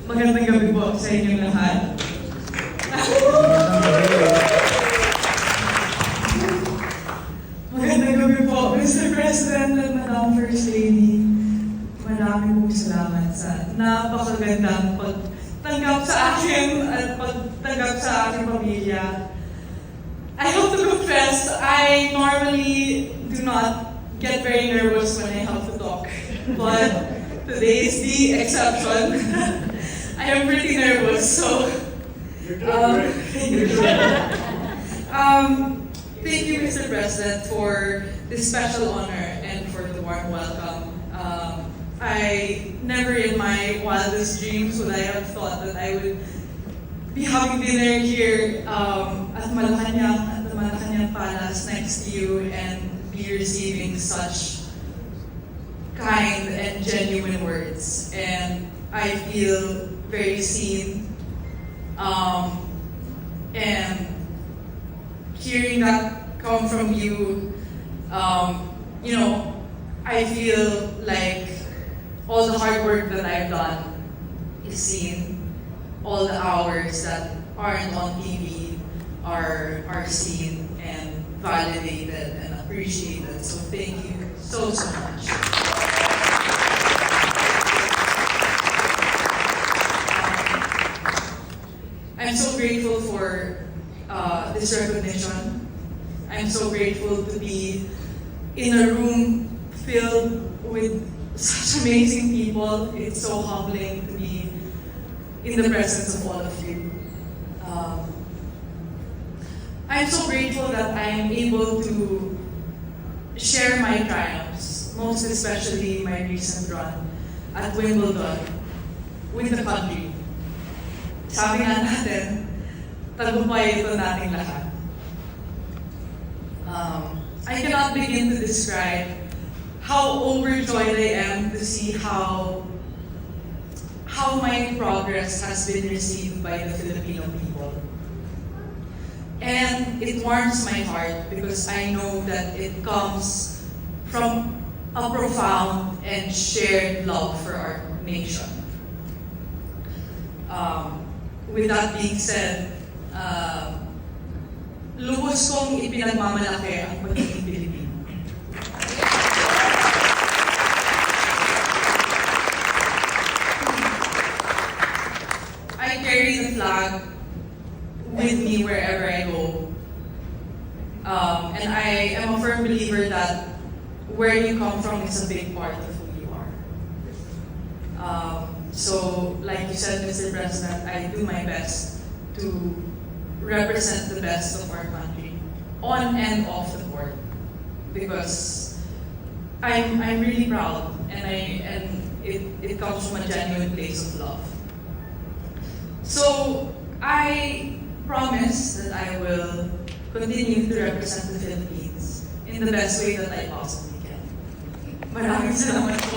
Magandang gabi po sa inyong lahat. Magandang gabi po, Mr. President at Madam First Lady. Maraming pong salamat sa napakagandang pagtanggap sa akin at pagtanggap sa aking pamilya. I have to confess, I normally do not get very nervous when I have to talk. But today is the exception. I am pretty nervous, so thank you, Mr. President, for this special honor and for the warm welcome. I never in my wildest dreams would I have thought that I would be having dinner here at Malacanang, at the Malacanang Palace next to you, and be receiving such kind and genuine words. And I feel very seen. And hearing that come from you, I feel like all the hard work that I've done is seen. All the hours that aren't on TV are seen and validated and appreciated. So thank you so much. I'm so grateful for this recognition. I'm so grateful to be in a room filled with such amazing people. It's so humbling to be in the presence of all of you. I'm so grateful that I'm able to share my triumphs, most especially my recent run at Wimbledon with the country. Sabi nga natin, tagumpay ito nating lahat. I cannot begin to describe how overjoyed I am to see how my progress has been received by the Filipino people. And it warms my heart because I know that it comes from a profound and shared love for our nation. With that being said, lubos kong ipinagmamalaki ang pagiging Pilipino. I carry the flag with me wherever I go. And I am a firm believer that where you come from is a big part of who you are. So, like you said, Mr. President, I do my best to represent the best of our country on and off the court, because I'm really proud, and it comes from a genuine place of love. So I promise that I will continue to represent the Philippines in the best way that I possibly can. Maraming salamat po.